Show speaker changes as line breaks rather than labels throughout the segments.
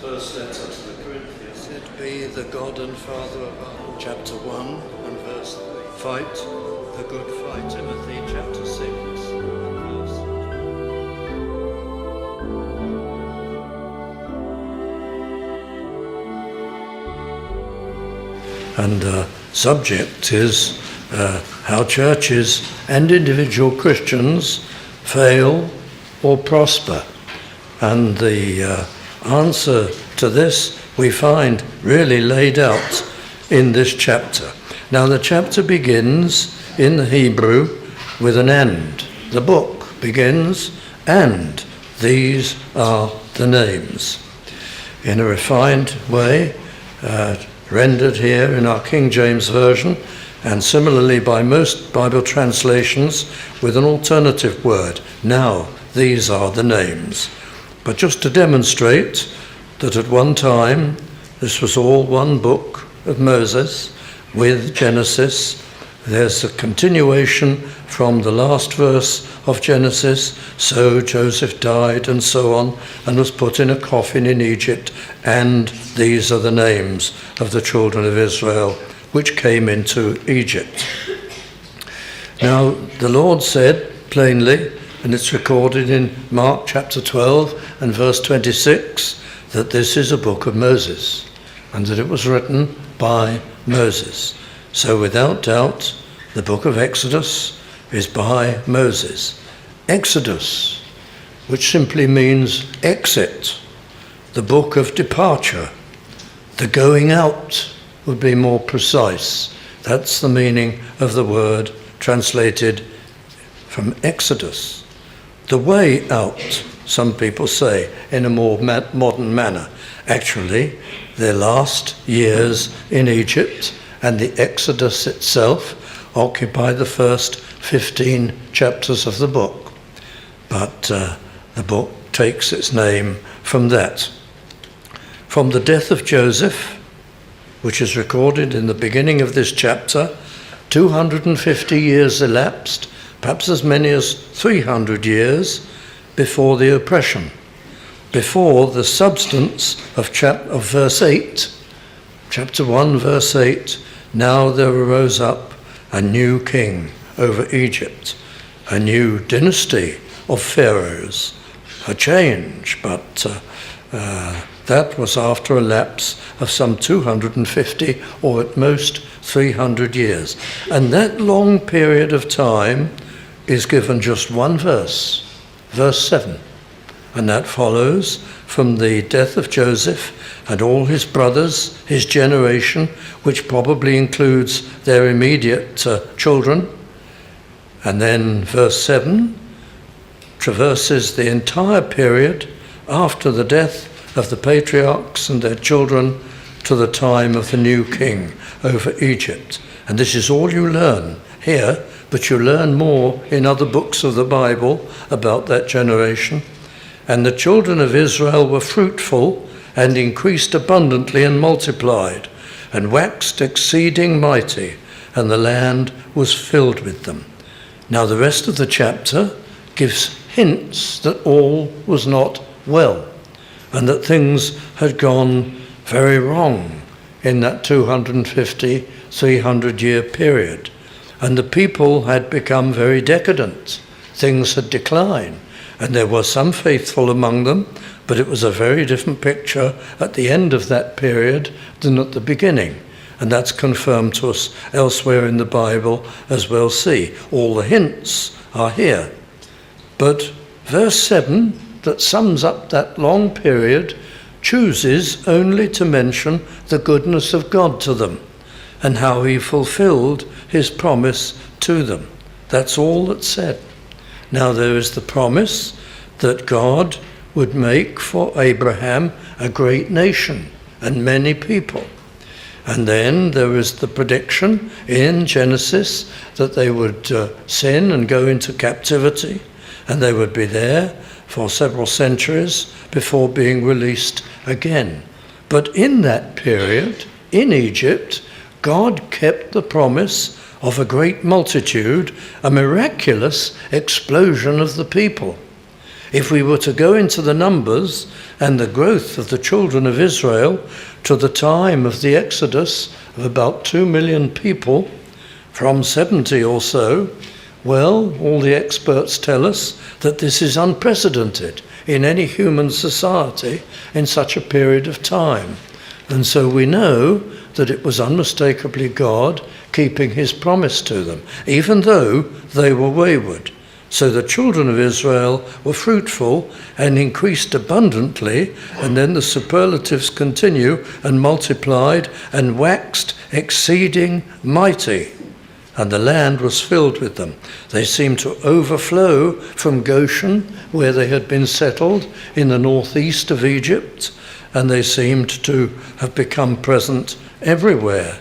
first letter to the Corinthians.
Blessed be the God and Father of our chapter 1 and verse 3. Fight the good fight. Timothy chapter 6 and verse. And subject is how churches and individual Christians fail or prosper. And the answer to this we find really laid out in this chapter. Now the chapter begins in the Hebrew with an "and." The book begins, "and these are the names." In a refined way, rendered here in our King James Version, and similarly by most Bible translations with an alternative word. Now, these are the names. But just to demonstrate that at one time this was all one book of Moses with Genesis, there's a continuation from the last verse of Genesis. So Joseph died and so on, and was put in a coffin in Egypt, and these are the names of the children of Israel which came into Egypt. Now the Lord said plainly, and it's recorded in Mark chapter 12 and verse 26, that this is a book of Moses, and that it was written by Moses. So without doubt, the book of Exodus is by Moses. Exodus, which simply means exit, the book of departure, the going out would be more precise. That's the meaning of the word translated from Exodus. The way out, some people say, in a more modern manner. Actually, their last years in Egypt and the Exodus itself occupy the first 15 chapters of the book. But the book takes its name from that. From the death of Joseph, which is recorded in the beginning of this chapter, 250 years elapsed, perhaps as many as 300 years before the oppression, before the substance of verse 8, chapter 1, verse 8, now there arose up a new king over Egypt, a new dynasty of pharaohs, a change, but that was after a lapse of some 250 or at most 300 years. And that long period of time is given just one verse, verse 7. And that follows from the death of Joseph and all his brothers, his generation, which probably includes their immediate children. And then verse 7 traverses the entire period after the death of the patriarchs and their children to the time of the new king over Egypt. And this is all you learn here, but you learn more in other books of the Bible about that generation. And the children of Israel were fruitful and increased abundantly and multiplied and waxed exceeding mighty, and the land was filled with them. Now the rest of the chapter gives hints that all was not well, and that things had gone very wrong in that 250, 300 year period. And the people had become very decadent. Things had declined. And there were some faithful among them, but it was a very different picture at the end of that period than at the beginning. And that's confirmed to us elsewhere in the Bible, as we'll see. All the hints are here. But verse 7, that sums up that long period, chooses only to mention the goodness of God to them and how he fulfilled his promise to them. That's all that's said. Now there is the promise that God would make for Abraham a great nation and many people. And then there is the prediction in Genesis that they would sin and go into captivity, and they would be there for several centuries before being released again. But in that period, in Egypt, God kept the promise of a great multitude, a miraculous explosion of the people. if we were to go into the numbers and the growth of the children of Israel to the time of the Exodus of about 2 million people from 70 or so, well, all the experts tell us that this is unprecedented in any human society in such a period of time. And so we know that it was unmistakably God keeping his promise to them, even though they were wayward. So the children of Israel were fruitful and increased abundantly, and then the superlatives continue, and multiplied and waxed exceeding mighty. And the land was filled with them. They seemed to overflow from Goshen, where they had been settled in the northeast of Egypt, and they seemed to have become present everywhere,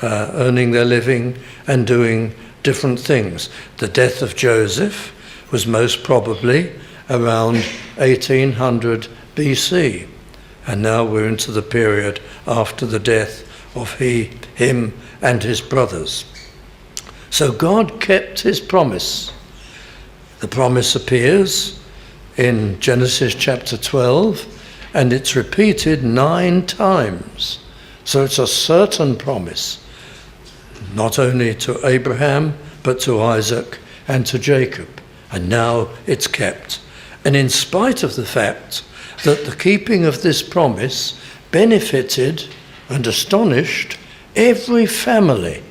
earning their living and doing different things. The death of Joseph was most probably around 1800 BC, and now we're into the period after the death of him and his brothers. So God kept his promise. The promise appears in Genesis chapter 12, and it's repeated 9 times. So it's a certain promise, not only to Abraham, but to Isaac and to Jacob. And now it's kept. And in spite of the fact that the keeping of this promise benefited and astonished every family,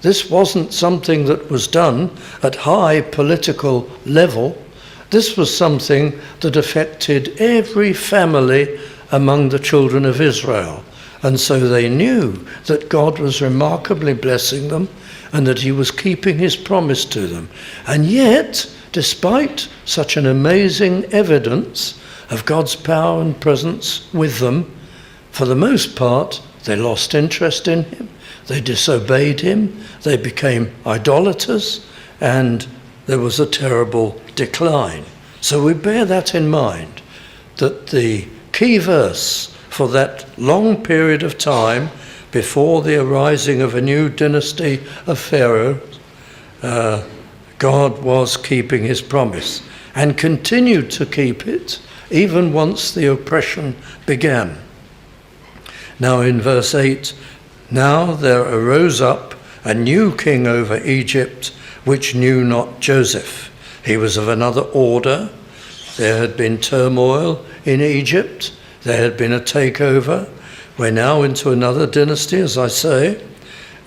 this wasn't something that was done at high political level. This was something that affected every family among the children of Israel. And so they knew that God was remarkably blessing them and that he was keeping his promise to them. And yet, despite such an amazing evidence of God's power and presence with them, for the most part, they lost interest in him. They disobeyed him, they became idolaters, and there was a terrible decline. So we bear that in mind, that the key verse for that long period of time before the arising of a new dynasty of Pharaoh, God was keeping his promise and continued to keep it even once the oppression began. Now in verse 8, now there arose up a new king over Egypt, which knew not Joseph. He was of another order. There had been turmoil in Egypt. There had been a takeover. We're now into another dynasty, as I say,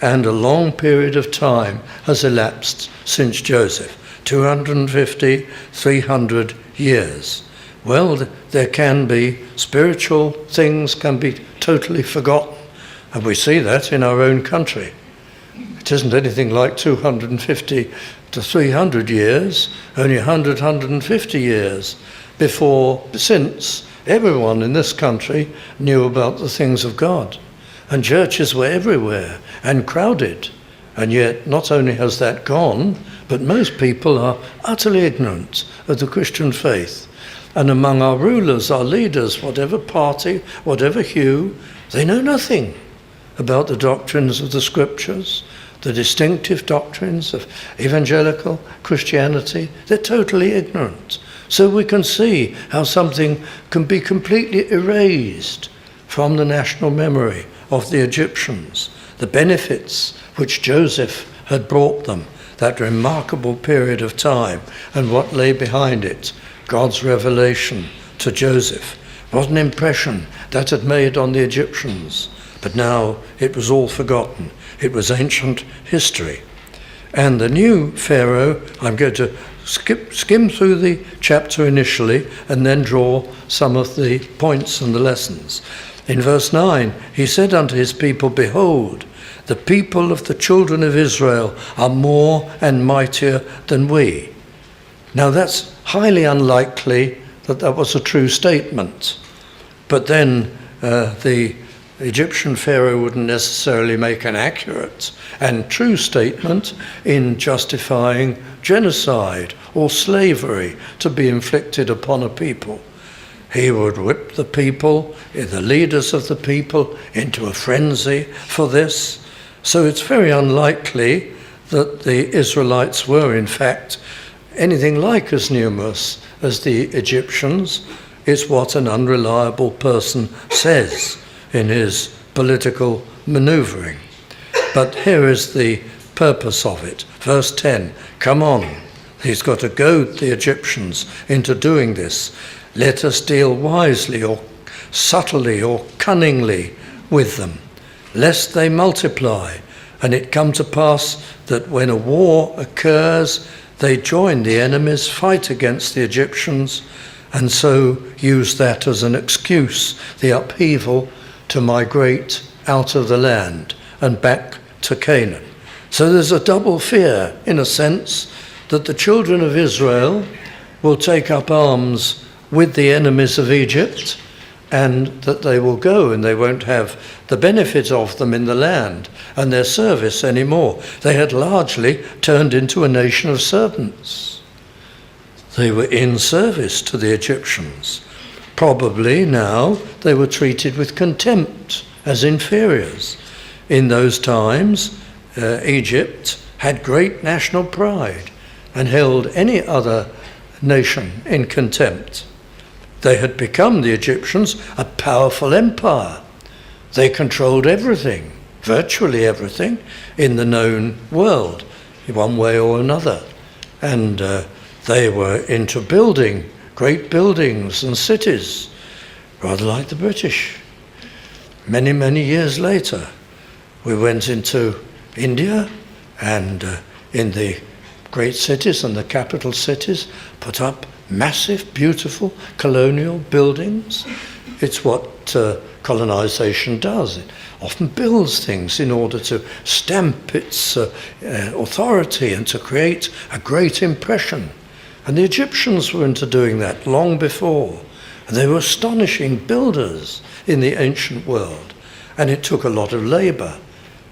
and a long period of time has elapsed since Joseph, 250, 300 years. Well, there can be spiritual things can be totally forgotten. And we see that in our own country. It isn't anything like 250 to 300 years, only 100, 150 years since everyone in this country knew about the things of God. And churches were everywhere and crowded. And yet not only has that gone, but most people are utterly ignorant of the Christian faith. And among our rulers, our leaders, whatever party, whatever hue, they know nothing about the doctrines of the scriptures, the distinctive doctrines of evangelical Christianity. They're totally ignorant. So we can see how something can be completely erased from the national memory of the Egyptians, the benefits which Joseph had brought them, that remarkable period of time, and what lay behind it, God's revelation to Joseph. What an impression that had made on the Egyptians. But now it was all forgotten. It was ancient history. And the new Pharaoh, I'm going to skim through the chapter initially and then draw some of the points and the lessons. In verse 9, he said unto his people, behold, the people of the children of Israel are more and mightier than we. Now that's highly unlikely that was a true statement. But then the Egyptian Pharaoh wouldn't necessarily make an accurate and true statement in justifying genocide or slavery to be inflicted upon a people. He would whip the people, the leaders of the people, into a frenzy for this. So it's very unlikely that the Israelites were, in fact, anything like as numerous as the Egyptians. It's what an unreliable person says in his political manoeuvring. But here is the purpose of it. Verse 10, come on. He's got to goad the Egyptians into doing this. Let us deal wisely or subtly or cunningly with them, lest they multiply, and it come to pass that when a war occurs, they join the enemies, fight against the Egyptians, and so use that as an excuse, the upheaval, to migrate out of the land and back to Canaan. So there's a double fear, in a sense, that the children of Israel will take up arms with the enemies of Egypt, and that they will go and they won't have the benefit of them in the land and their service anymore. They had largely turned into a nation of servants. They were in service to the Egyptians. Probably now they were treated with contempt as inferiors. In those times, Egypt had great national pride and held any other nation in contempt. They had become, the Egyptians, a powerful empire. They controlled everything, virtually everything, in the known world, one way or another. And they were into building great buildings and cities, rather like the British. Many, many years later, we went into India and in the great cities and the capital cities, put up massive, beautiful colonial buildings. It's what colonization does. It often builds things in order to stamp its authority and to create a great impression. And the Egyptians were into doing that long before. And they were astonishing builders in the ancient world. And it took a lot of labor.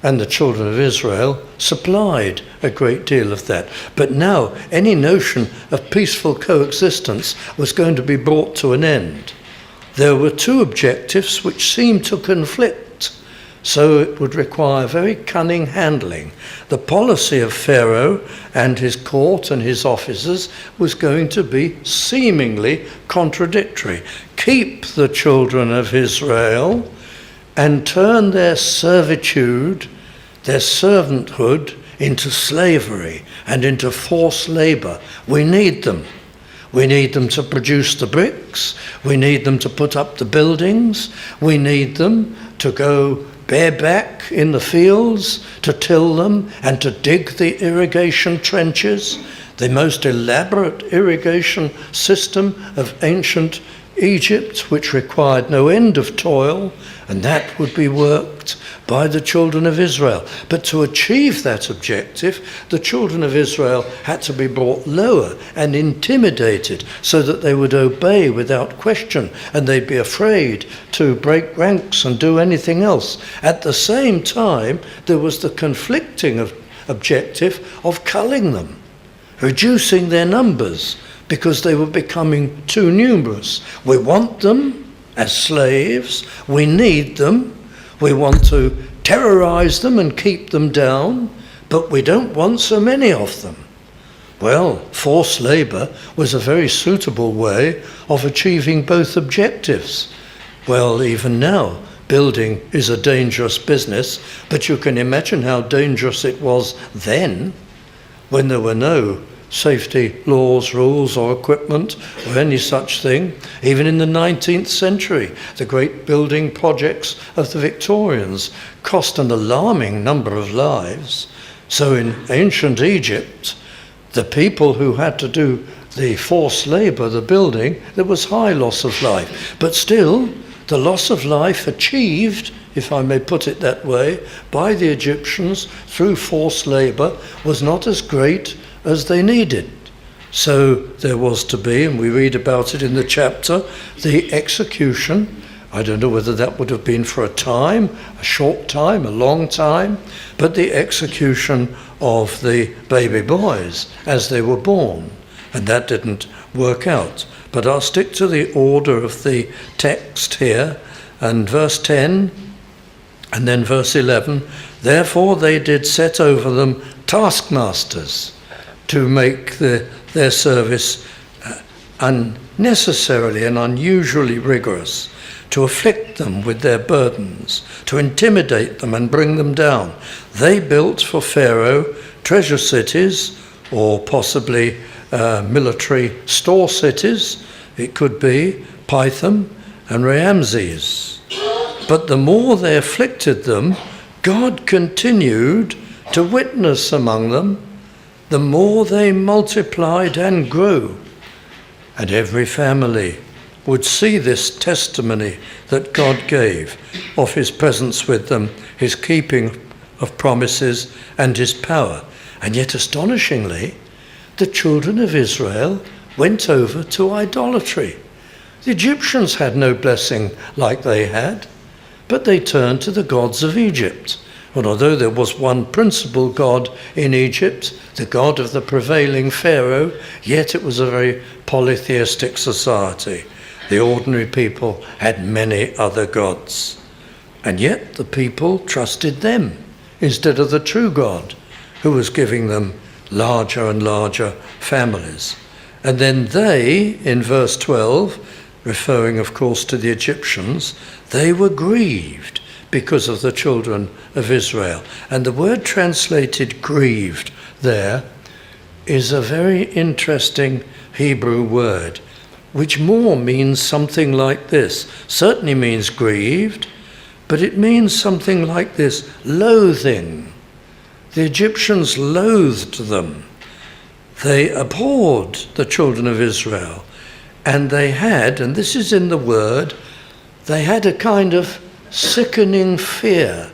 And the children of Israel supplied a great deal of that. But now any notion of peaceful coexistence was going to be brought to an end. There were two objectives which seemed to conflict, so it would require very cunning handling. The policy of Pharaoh and his court and his officers was going to be seemingly contradictory. Keep the children of Israel and turn their servitude, their servanthood, into slavery and into forced labor. We need them. We need them to produce the bricks. We need them to put up the buildings. We need them to go bareback in the fields, to till them and to dig the irrigation trenches, the most elaborate irrigation system of ancient Egypt, which required no end of toil, and that would be worked by the children of Israel. But to achieve that objective, the children of Israel had to be brought lower and intimidated so that they would obey without question, and they'd be afraid to break ranks and do anything else. At the same time, there was the conflicting objective of culling them, reducing their numbers, because they were becoming too numerous. We want them as slaves. We need them. We want to terrorize them and keep them down, but we don't want so many of them. Well, forced labor was a very suitable way of achieving both objectives. Well, even now, building is a dangerous business, but you can imagine how dangerous it was then, when there were no safety laws, rules or equipment or any such thing. Even in the 19th century, the great building projects of the Victorians cost an alarming number of lives. So in ancient Egypt, the people who had to do the forced labor, the building, there was high loss of life. But still, the loss of life achieved, if I may put it that way, by the Egyptians through forced labor was not as great as they needed. So there was to be, and we read about it in the chapter, the execution. I don't know whether that would have been for a time, a short time, a long time, but the execution of the baby boys as they were born. And that didn't work out. But I'll stick to the order of the text here, and verse 10 and then verse 11. Therefore they did set over them taskmasters to make their service unnecessarily and unusually rigorous, to afflict them with their burdens, to intimidate them and bring them down. They built for Pharaoh treasure cities, or possibly military store cities. It could be Pithom and Ramses. But the more they afflicted them, God continued to witness among them, the more they multiplied and grew. And every family would see this testimony that God gave of his presence with them, his keeping of promises and his power. And yet astonishingly, the children of Israel went over to idolatry. The Egyptians had no blessing like they had, but they turned to the gods of Egypt. And although there was one principal god in Egypt, the god of the prevailing Pharaoh, yet it was a very polytheistic society. The ordinary people had many other gods. And yet the people trusted them instead of the true God, who was giving them larger and larger families. And then they, in verse 12, referring of course to the Egyptians, they were grieved because of the children of Israel. And the word translated grieved there is a very interesting Hebrew word, which more means something like this. Certainly means grieved, but it means something like this: loathing. The Egyptians loathed them. They abhorred the children of Israel. And they had, and this is in the word, they had a kind of sickening fear.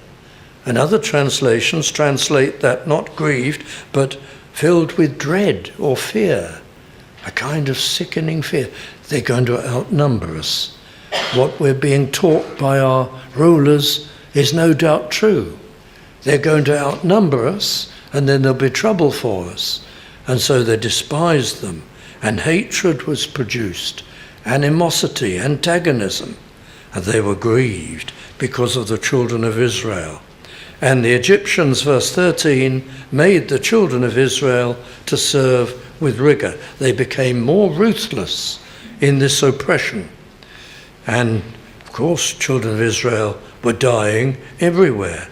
And other translations translate that not grieved, but filled with dread or fear. A kind of sickening fear. They're going to outnumber us. What we're being taught by our rulers is no doubt true. They're going to outnumber us, and then there'll be trouble for us. And so they despised them, and hatred was produced, animosity, antagonism, and they were grieved because of the children of Israel. And the Egyptians, verse 13, made the children of Israel to serve with rigor. They became more ruthless in this oppression. And of course, children of Israel were dying everywhere.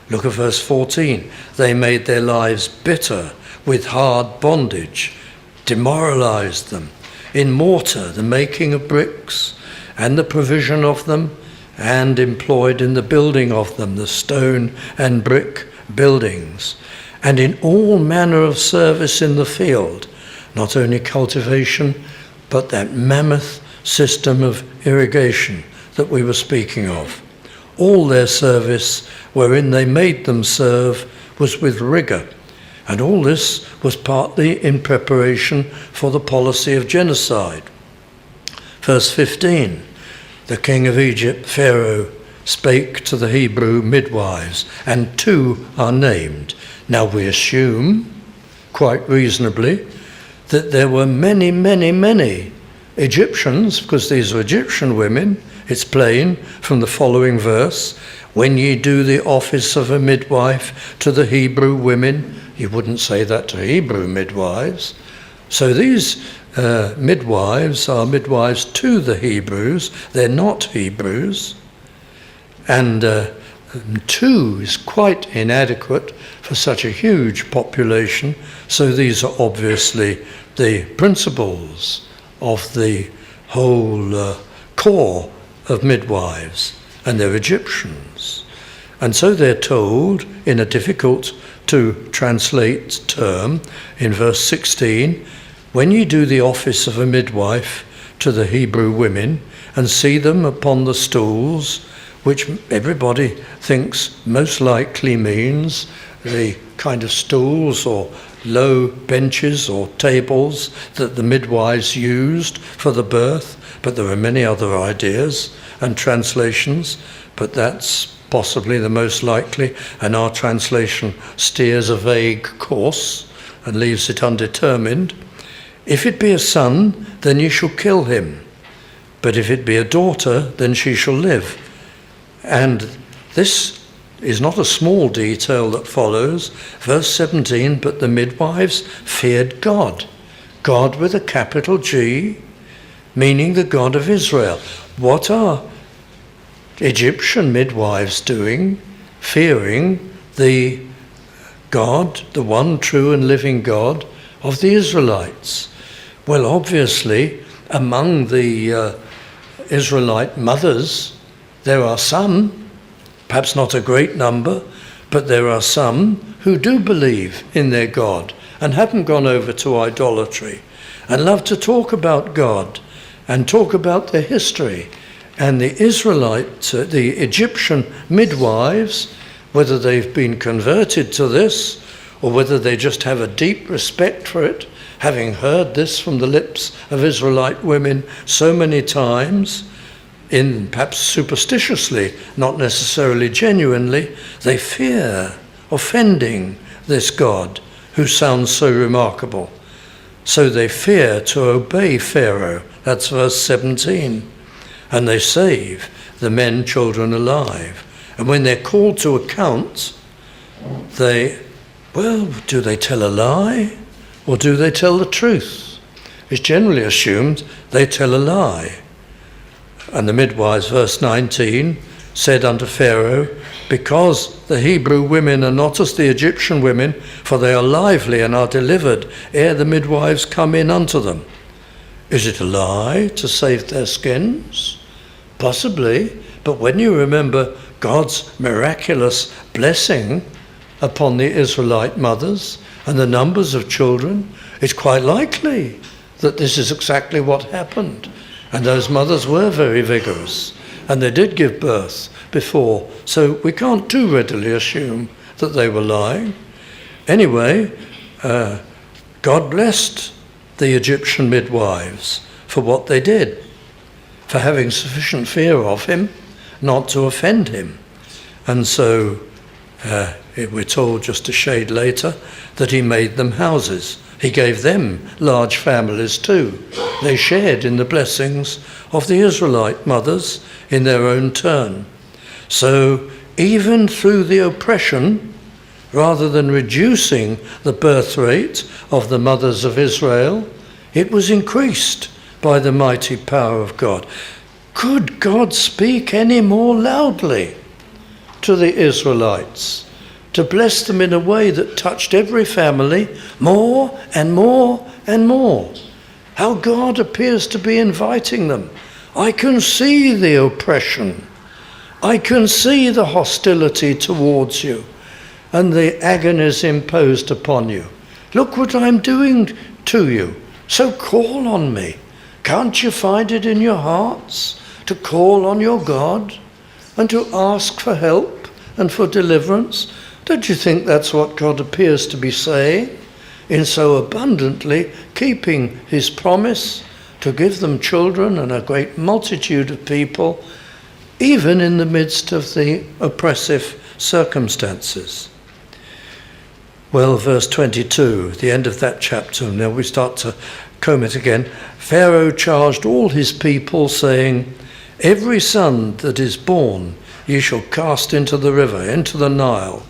Look at verse 14. They made their lives bitter with hard bondage, demoralized them in mortar, the making of bricks, and the provision of them, and employed in the building of them, the stone and brick buildings, and in all manner of service in the field, not only cultivation, but that mammoth system of irrigation that we were speaking of. All their service wherein they made them serve was with rigor. And all this was partly in preparation for the policy of genocide. Verse 15, the king of Egypt, Pharaoh, spake to the Hebrew midwives, and two are named. Now we assume, quite reasonably, that there were many, many, many Egyptians, because these are Egyptian women. It's plain from the following verse, when ye do the office of a midwife to the Hebrew women. You wouldn't say that to Hebrew midwives. So these midwives are midwives to the Hebrews. They're not Hebrews. And two is quite inadequate for such a huge population. So these are obviously the principles of the whole core of midwives, and they're Egyptians. And so they're told in a difficult to translate term in verse 16, when you do the office of a midwife to the Hebrew women and see them upon the stools, which everybody thinks most likely means the kind of stools or low benches or tables that the midwives used for the birth, but there are many other ideas and translations, but that's possibly the most likely, and our translation steers a vague course and leaves it undetermined. If it be a son, then you shall kill him, but if it be a daughter, then she shall live. And this is not a small detail that follows. Verse 17, but the midwives feared God, God with a capital G, meaning the God of Israel. What are Egyptian midwives doing, fearing the God, the one true and living God of the Israelites? Well, obviously, among the Israelite mothers, there are some, perhaps not a great number, but there are some who do believe in their God and haven't gone over to idolatry and love to talk about God and talk about their history. And the the Egyptian midwives, whether they've been converted to this or whether they just have a deep respect for it, having heard this from the lips of Israelite women so many times, in perhaps superstitiously, not necessarily genuinely, they fear offending this God who sounds so remarkable. So they fear to obey Pharaoh. That's verse 17. And they save the men, children alive. And when they're called to account, do they tell a lie or do they tell the truth? It's generally assumed they tell a lie. And the midwives, verse 19, said unto Pharaoh, because the Hebrew women are not as the Egyptian women, for they are lively and are delivered ere the midwives come in unto them. Is it a lie to save their skins? Possibly, but when you remember God's miraculous blessing upon the Israelite mothers and the numbers of children, it's quite likely that this is exactly what happened. And those mothers were very vigorous, and they did give birth before, so we can't too readily assume that they were lying. Anyway, God blessed the Egyptian midwives for what they did, for having sufficient fear of him not to offend him. And so we're told just a shade later that he made them houses. He gave them large families too. They shared in the blessings of the Israelite mothers in their own turn. So even through the oppression, rather than reducing the birth rate of the mothers of Israel, it was increased by the mighty power of God. Could God speak any more loudly to the Israelites, to bless them in a way that touched every family more and more and more? How God appears to be inviting them. I can see the oppression. I can see the hostility towards you and the agonies imposed upon you. Look what I'm doing to you. So call on me. Can't you find it in your hearts to call on your God and to ask for help and for deliverance? Don't you think that's what God appears to be saying in so abundantly keeping his promise to give them children and a great multitude of people, even in the midst of the oppressive circumstances? Well, verse 22, the end of that chapter, now we start to comb it again. Pharaoh charged all his people, saying, every son that is born ye shall cast into the river, into the Nile,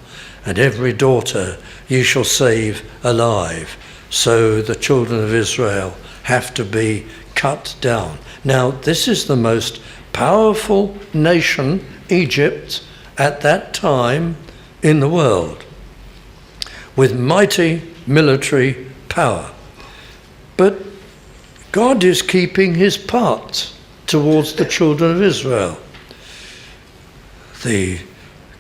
and every daughter ye shall save alive. So the children of Israel have to be cut down. Now, this is the most powerful nation, Egypt, at that time in the world, with mighty military power. But God is keeping his part towards the children of Israel. The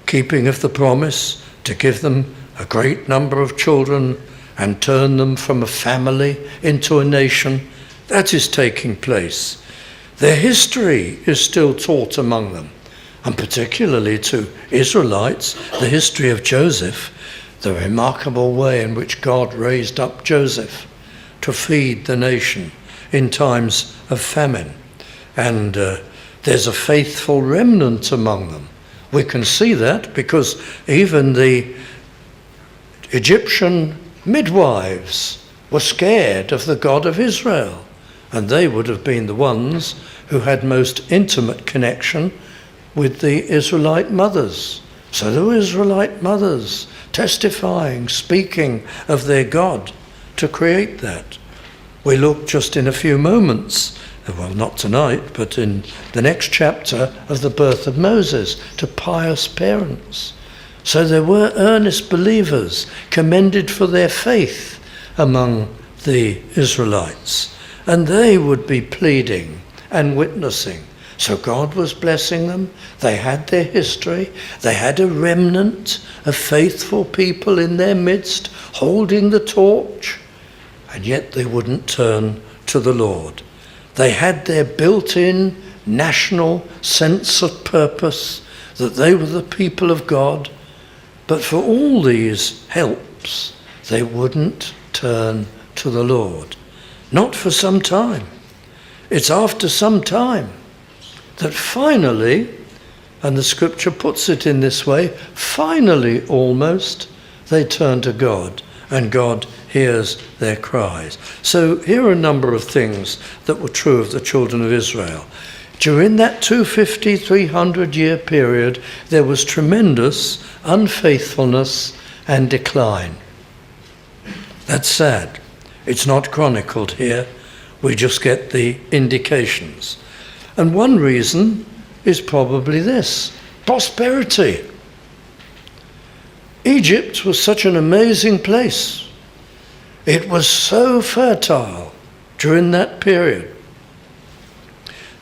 keeping of the promise to give them a great number of children and turn them from a family into a nation, that is taking place. Their history is still taught among them, and particularly to Israelites, the history of Joseph, the remarkable way in which God raised up Joseph to feed the nation in times of famine. And there's a faithful remnant among them. We can see that because even the Egyptian midwives were scared of the God of Israel, and they would have been the ones who had most intimate connection with the Israelite mothers. So there were Israelite mothers testifying, speaking of their God to create that. We look just in a few moments well, not tonight, but in the next chapter of the birth of Moses, to pious parents. So there were earnest believers commended for their faith among the Israelites, and they would be pleading and witnessing. So God was blessing them. They had their history. They had a remnant of faithful people in their midst, holding the torch, and yet they wouldn't turn to the Lord. They had their built-in national sense of purpose, that they were the people of God, but for all these helps, they wouldn't turn to the Lord. Not for some time. It's after some time that finally, and the scripture puts it in this way, finally almost, they turn to God, and God hears their cries. So here are a number of things that were true of the children of Israel. During that 250, 300-year period, there was tremendous unfaithfulness and decline. That's sad. It's not chronicled here. We just get the indications. And one reason is probably this: prosperity. Egypt was such an amazing place. It was so fertile during that period.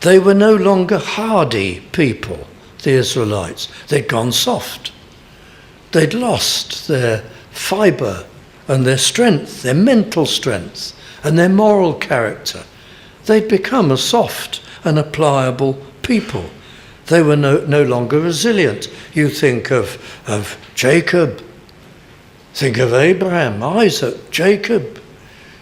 They were no longer hardy people, the Israelites. They'd gone soft. They'd lost their fibre and their strength, their mental strength and their moral character. They'd become a soft and a pliable people. They were no longer resilient. You think of Jacob, think of Abraham, Isaac, Jacob,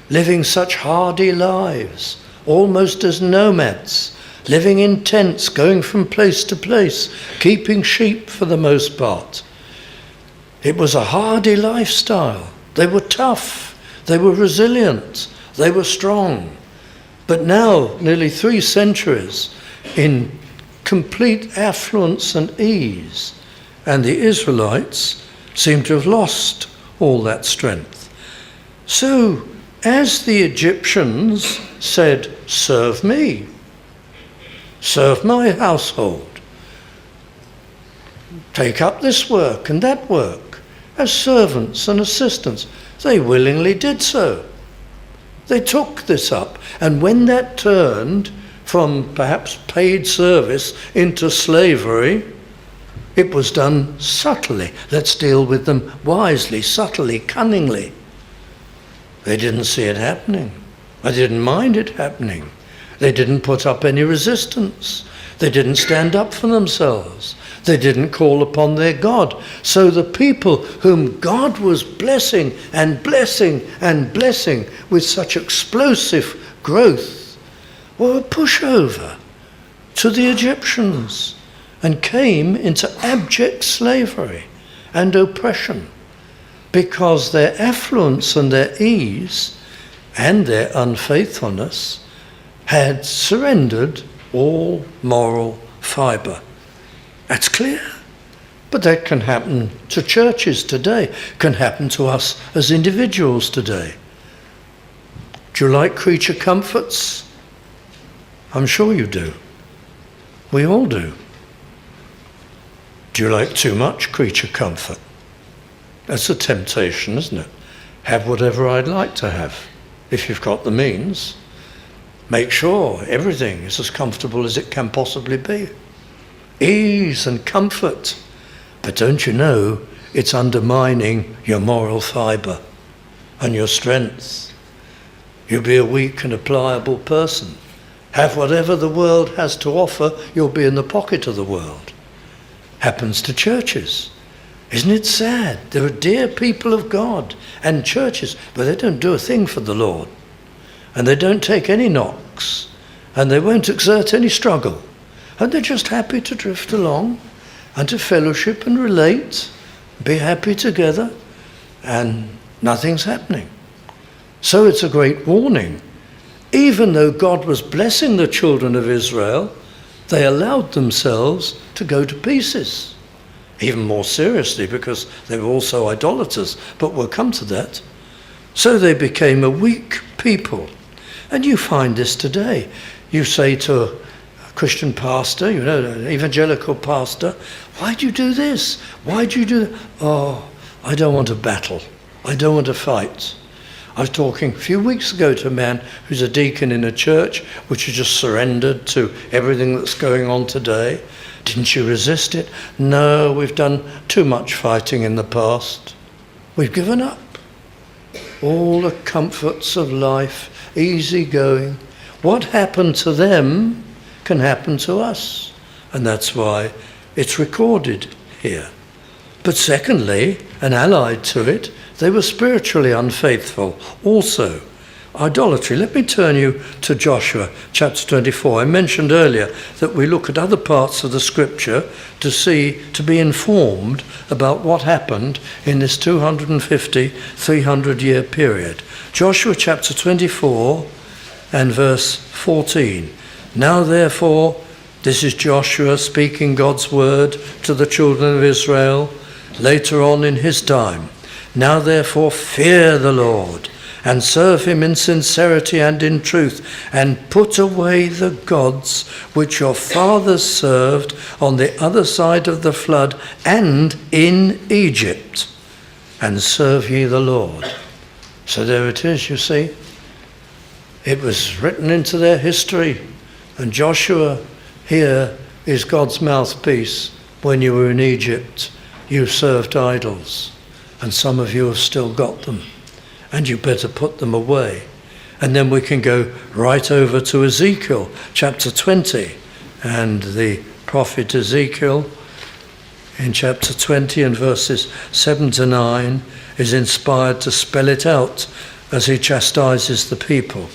living such hardy lives, almost as nomads, living in tents, going from place to place, keeping sheep for the most part. It was a hardy lifestyle. They were tough, they were resilient, they were strong. But now, nearly 3 centuries in complete affluence and ease, and the Israelites seem to have lost all that strength. So, as the Egyptians said, "Serve me, serve my household, take up this work and that work," as servants and assistants, they willingly did so. They took this up, and when that turned from perhaps paid service into slavery, it was done subtly. Let's deal with them wisely, subtly, cunningly. They didn't see it happening. They didn't mind it happening. They didn't put up any resistance. They didn't stand up for themselves. They didn't call upon their God. So the people whom God was blessing and blessing and blessing with such explosive growth were a pushover to the Egyptians and came into abject slavery and oppression because their affluence and their ease and their unfaithfulness had surrendered all moral fibre. That's clear. But that can happen to churches today, can happen to us as individuals today. Do you like creature comforts? I'm sure you do. We all do. Do you like too much creature comfort? That's a temptation, isn't it? Have whatever I'd like to have, if you've got the means. Make sure everything is as comfortable as it can possibly be. Ease and comfort. But don't you know, it's undermining your moral fibre and your strength. You'll be a weak and a pliable person. Have whatever the world has to offer, you'll be in the pocket of the world. Happens to churches. Isn't it sad? There are dear people of God and churches, but they don't do a thing for the Lord. And they don't take any knocks. And they won't exert any struggle. And they're just happy to drift along and to fellowship and relate, be happy together, and nothing's happening. So it's a great warning. Even though God was blessing the children of Israel, they allowed themselves to go to pieces. Even more seriously, because they were also idolaters, but we'll come to that. So they became a weak people. And you find this today. You say to a Christian pastor, an evangelical pastor, why do you do this? Why do you do that? Oh, I don't want to battle. I don't want to fight. I was talking a few weeks ago to a man who's a deacon in a church which has just surrendered to everything that's going on today. Didn't you resist it? No, we've done too much fighting in the past. We've given up. All the comforts of life, easy going. What happened to them can happen to us. And that's why it's recorded here. But secondly, and allied to it, they were spiritually unfaithful also. Idolatry. Let me turn you to Joshua chapter 24. I mentioned earlier that we look at other parts of the scripture to be informed about what happened in this 250, 300 year period. Joshua chapter 24 and verse 14. Now therefore, this is Joshua speaking God's word to the children of Israel later on in his time. Now therefore fear the Lord and serve him in sincerity and in truth, and put away the gods which your fathers served on the other side of the flood and in Egypt, and serve ye the Lord. So there it is, you see. It was written into their history, and Joshua here is God's mouthpiece. When you were in Egypt, you served idols, and some of you have still got them. And you better put them away. And then we can go right over to Ezekiel chapter 20. And the prophet Ezekiel in chapter 20 and verses 7 to 9 is inspired to spell it out as he chastises the people.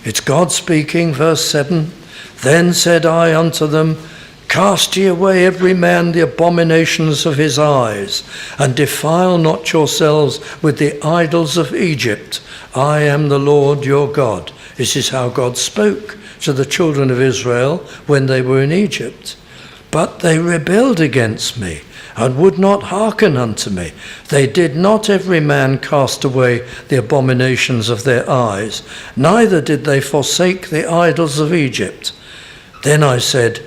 It's God speaking, verse 7. Then said I unto them, cast ye away every man the abominations of his eyes, and defile not yourselves with the idols of Egypt. I am the Lord your God. This is how God spoke to the children of Israel when they were in Egypt. But they rebelled against me, and would not hearken unto me. They did not every man cast away the abominations of their eyes, neither did they forsake the idols of Egypt. Then I said,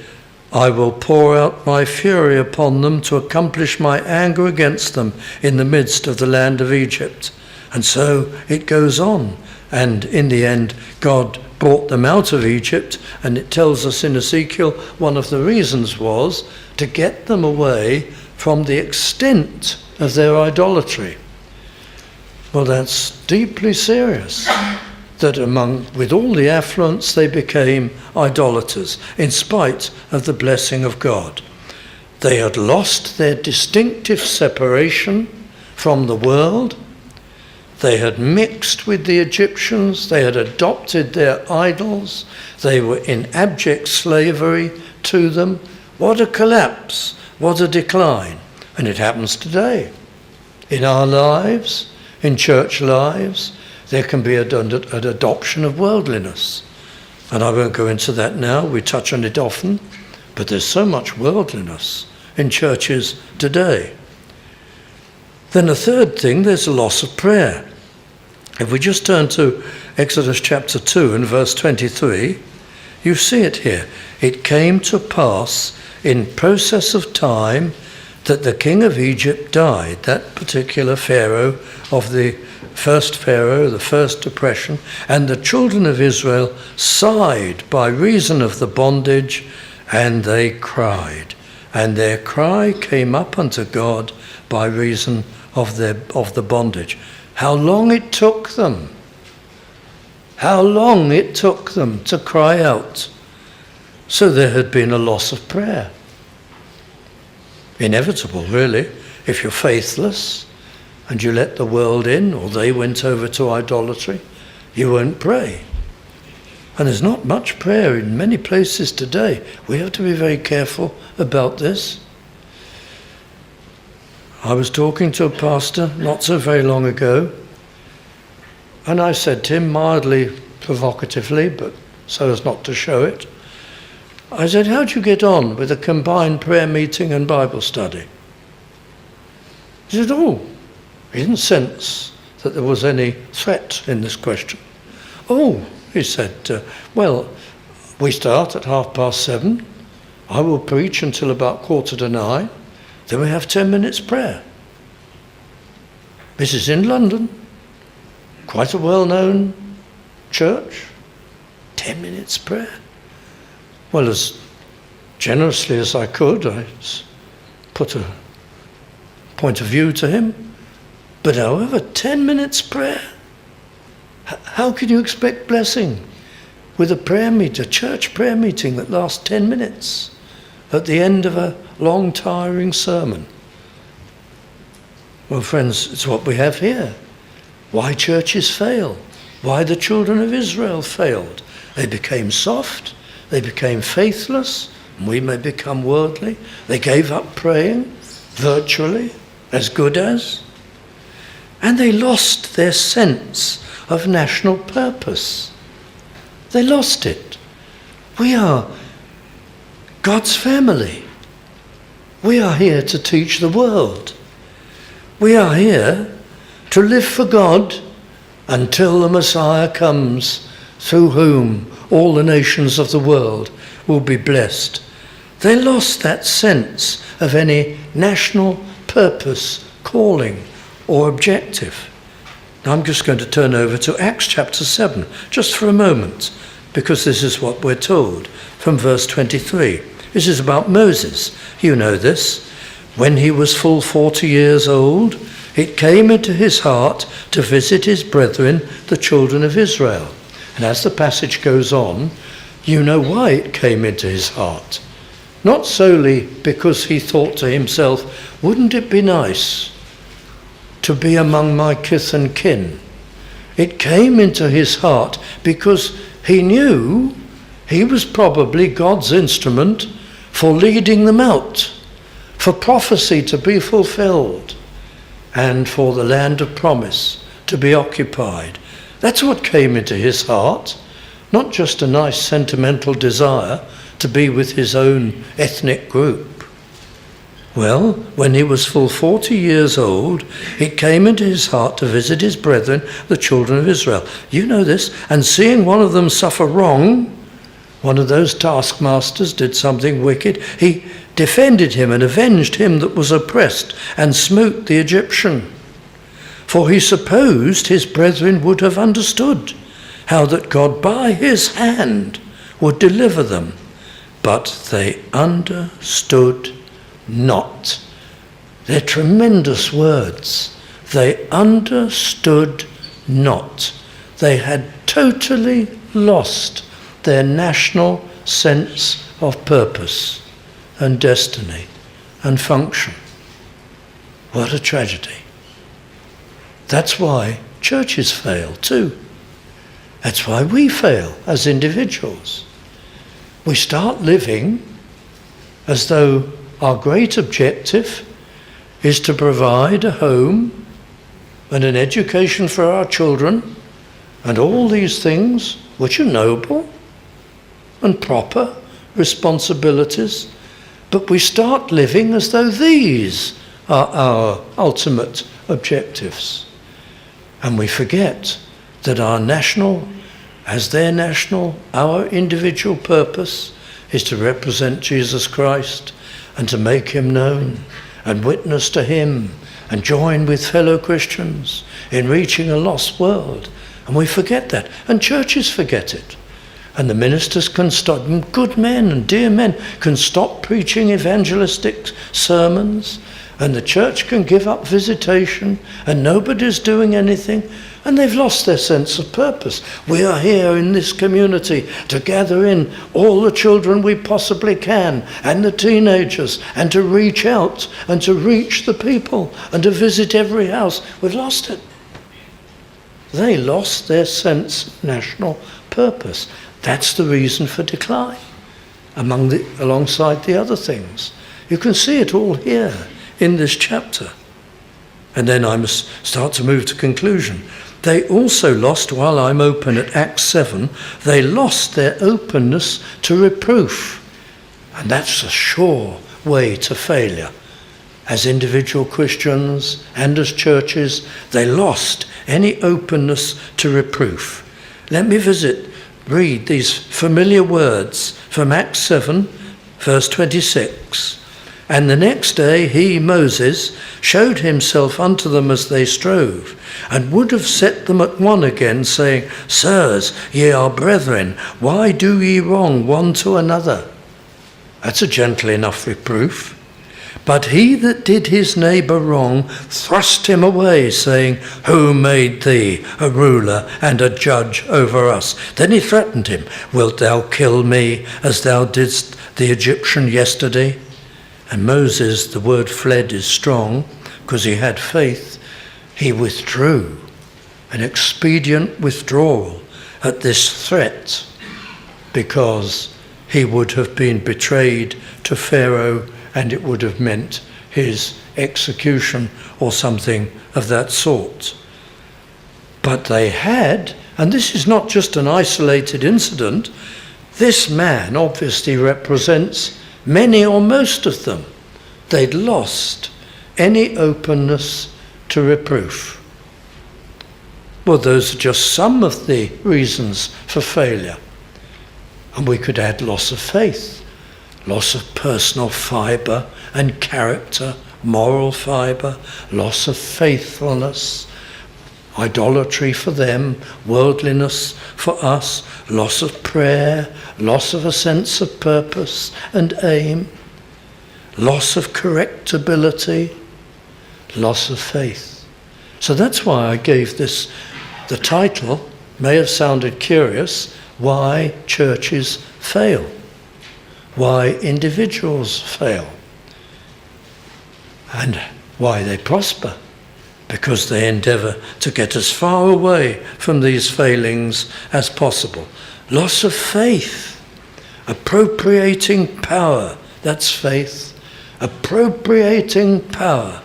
I will pour out my fury upon them to accomplish my anger against them in the midst of the land of Egypt. And so it goes on. And in the end, God brought them out of Egypt. And it tells us in Ezekiel, one of the reasons was to get them away from the extent of their idolatry. Well, that's deeply serious. That with all the affluence, they became idolaters, in spite of the blessing of God. They had lost their distinctive separation from the world. They had mixed with the Egyptians. They had adopted their idols. They were in abject slavery to them. What a collapse, what a decline. And it happens today. In our lives, in church lives, there can be an adoption of worldliness. And I won't go into that now, we touch on it often, but there's so much worldliness in churches today. Then a third thing, there's a loss of prayer. If we just turn to Exodus chapter 2 and verse 23, you see it here. It came to pass in process of time that the king of Egypt died, that particular Pharaoh of the first oppression, and the children of Israel sighed by reason of the bondage, and they cried. And their cry came up unto God by reason of the bondage. How long it took them. How long it took them to cry out. So there had been a loss of prayer. Inevitable, really, if you're faithless and you let the world in, or they went over to idolatry, you won't pray. And there's not much prayer in many places today. We have to be very careful about this. I was talking to a pastor not so very long ago, and I said to him, mildly provocatively, but so as not to show it, I said, how do you get on with a combined prayer meeting and Bible study? He said, he didn't sense that there was any threat in this question. He said, well, We start at 7:30. I will preach until about 9:15. Then we have 10 minutes prayer. This is in London, quite a well-known church. 10 minutes prayer. Well, as generously as I could, I put a point of view to him. But however, 10 minutes prayer. How can you expect blessing with a church prayer meeting that lasts 10 minutes at the end of a long, tiring sermon? Well, friends, it's what we have here. Why churches fail. Why the children of Israel failed. They became soft. They became faithless. And we may become worldly. They gave up praying, virtually, as good as. And they lost their sense of national purpose. They lost it. We are God's family. We are here to teach the world. We are here to live for God until the Messiah comes, through whom all the nations of the world will be blessed. They lost that sense of any national purpose, calling, or objective. Now I'm just going to turn over to Acts chapter 7, just for a moment, because this is what we're told from verse 23. This is about Moses. You know this. When he was full 40 years old, it came into his heart to visit his brethren, the children of Israel. And as the passage goes on, you know why it came into his heart. Not solely because he thought to himself, wouldn't it be nice to be among my kith and kin? It came into his heart because he knew he was probably God's instrument for leading them out, for prophecy to be fulfilled, and for the land of promise to be occupied. That's what came into his heart, not just a nice sentimental desire to be with his own ethnic group. Well, when he was full 40 years old, it came into his heart to visit his brethren, the children of Israel. You know this. And seeing one of them suffer wrong, one of those taskmasters did something wicked, he defended him and avenged him that was oppressed and smote the Egyptian. For he supposed his brethren would have understood how that God by his hand would deliver them. But they understood not. They're tremendous words. They understood not. They had totally lost their national sense of purpose and destiny and function. What a tragedy. That's why churches fail too. That's why we fail as individuals. We start living as though our great objective is to provide a home and an education for our children and all these things which are noble and proper responsibilities, but we start living as though these are our ultimate objectives. And we forget that our our individual purpose is to represent Jesus Christ and to make him known and witness to him and join with fellow Christians in reaching a lost world. And we forget that, and churches forget it. And the ministers can stop, good men and dear men can stop preaching evangelistic sermons, and the church can give up visitation, and nobody's doing anything, and they've lost their sense of purpose. We are here in this community to gather in all the children we possibly can, and the teenagers, and to reach out, and to reach the people, and to visit every house. We've lost it. They lost their sense of national purpose. That's the reason for decline, alongside the other things. You can see it all here in this chapter. And then I must start to move to conclusion. They also lost, while I'm open at Acts 7, they lost their openness to reproof. And that's a sure way to failure. As individual Christians and as churches, they lost any openness to reproof. Let me visit read these familiar words from Acts 7, verse 26. And the next day he, Moses, showed himself unto them as they strove, and would have set them at one again, saying, Sirs, ye are brethren, why do ye wrong one to another? That's a gentle enough reproof. But he that did his neighbour wrong thrust him away, saying, Who made thee a ruler and a judge over us? Then he threatened him, Wilt thou kill me as thou didst the Egyptian yesterday? And Moses, the word fled is strong, because he had faith. He withdrew, an expedient withdrawal at this threat, because he would have been betrayed to Pharaoh, and it would have meant his execution or something of that sort. But they had, and this is not just an isolated incident, this man obviously represents many or most of them. They'd lost any openness to reproof. Well, those are just some of the reasons for failure. And we could add loss of faith, loss of personal fibre and character, moral fibre, loss of faithfulness, idolatry for them, worldliness for us, loss of prayer, loss of a sense of purpose and aim, loss of correctability, loss of faith. So that's why I gave this, the title may have sounded curious, Why Churches Fail, why individuals fail, and why they prosper. Because they endeavour to get as far away from these failings as possible. Loss of faith, appropriating power, that's faith. Appropriating power.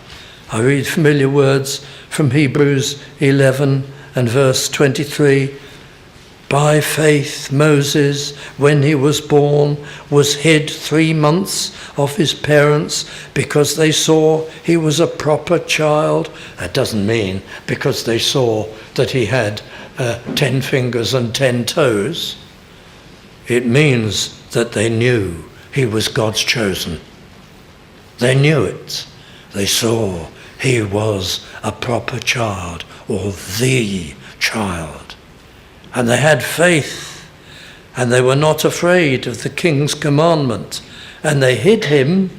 I read familiar words from Hebrews 11 and verse 23. By faith Moses, when he was born, was hid 3 months of his parents because they saw he was a proper child. That doesn't mean because they saw that he had 10 fingers and 10 toes. It means that they knew he was God's chosen. They knew it. They saw he was a proper child, or the child. And they had faith, and they were not afraid of the king's commandment, and they hid him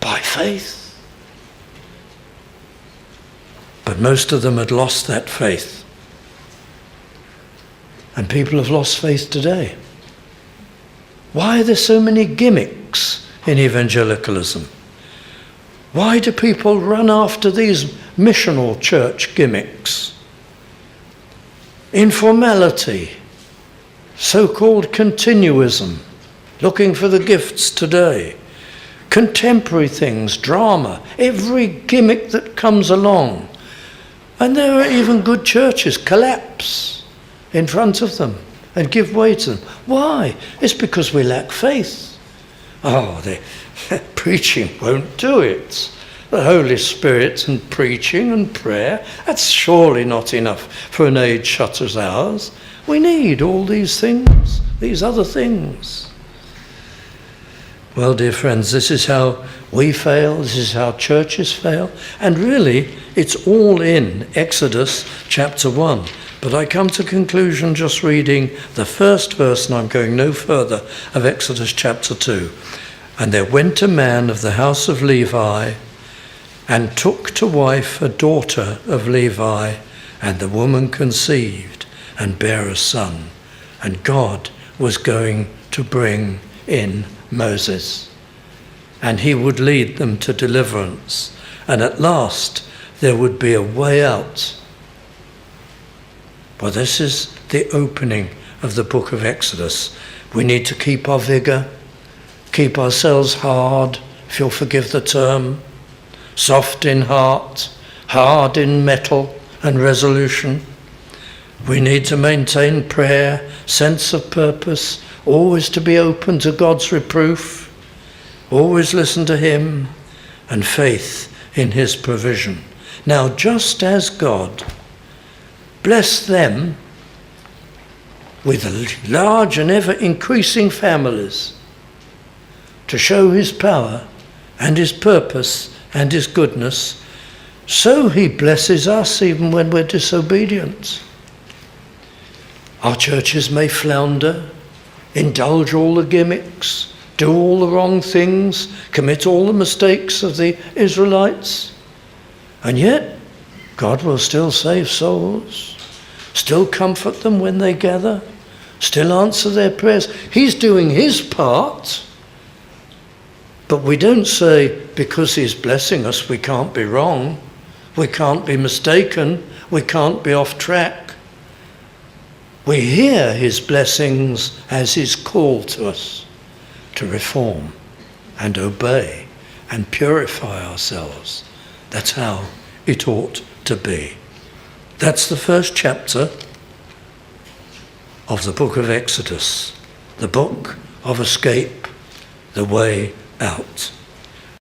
by faith. But most of them had lost that faith. And people have lost faith today. Why are there so many gimmicks in evangelicalism? Why do people run after these missional church gimmicks? Informality, so-called continuism, looking for the gifts today, contemporary things, drama, every gimmick that comes along. And there are even good churches collapse in front of them and give way to them. Why? It's because we lack faith. Oh, the preaching won't do it. The Holy Spirit and preaching and prayer, that's surely not enough for an age such as ours. We need all these things, these other things. Well, dear friends, this is how we fail, this is how churches fail, and really it's all in Exodus chapter 1. But I come to conclusion just reading the first verse, and I'm going no further, of Exodus chapter 2. And there went a man of the house of Levi, and took to wife a daughter of Levi, and the woman conceived and bare a son. And God was going to bring in Moses, and he would lead them to deliverance, and at last there would be a way out. Well, this is the opening of the book of Exodus. We need to keep our vigour, keep ourselves hard, if you'll forgive the term, soft in heart, hard in mettle and resolution. We need to maintain prayer, sense of purpose, always to be open to God's reproof, always listen to him, and faith in his provision. Now, just as God blessed them with large and ever increasing families, to show his power and his purpose and his goodness. So he blesses us even when we're disobedient. Our churches may flounder, indulge all the gimmicks, do all the wrong things, commit all the mistakes of the Israelites, and yet God will still save souls, still comfort them when they gather, still answer their prayers. He's doing his part, but we don't say because he's blessing us we can't be wrong, we can't be mistaken, we can't be off track. We hear his blessings as his call to us to reform and obey and purify ourselves. That's how it ought to be. That's the first chapter of the book of Exodus, the book of escape, the way out.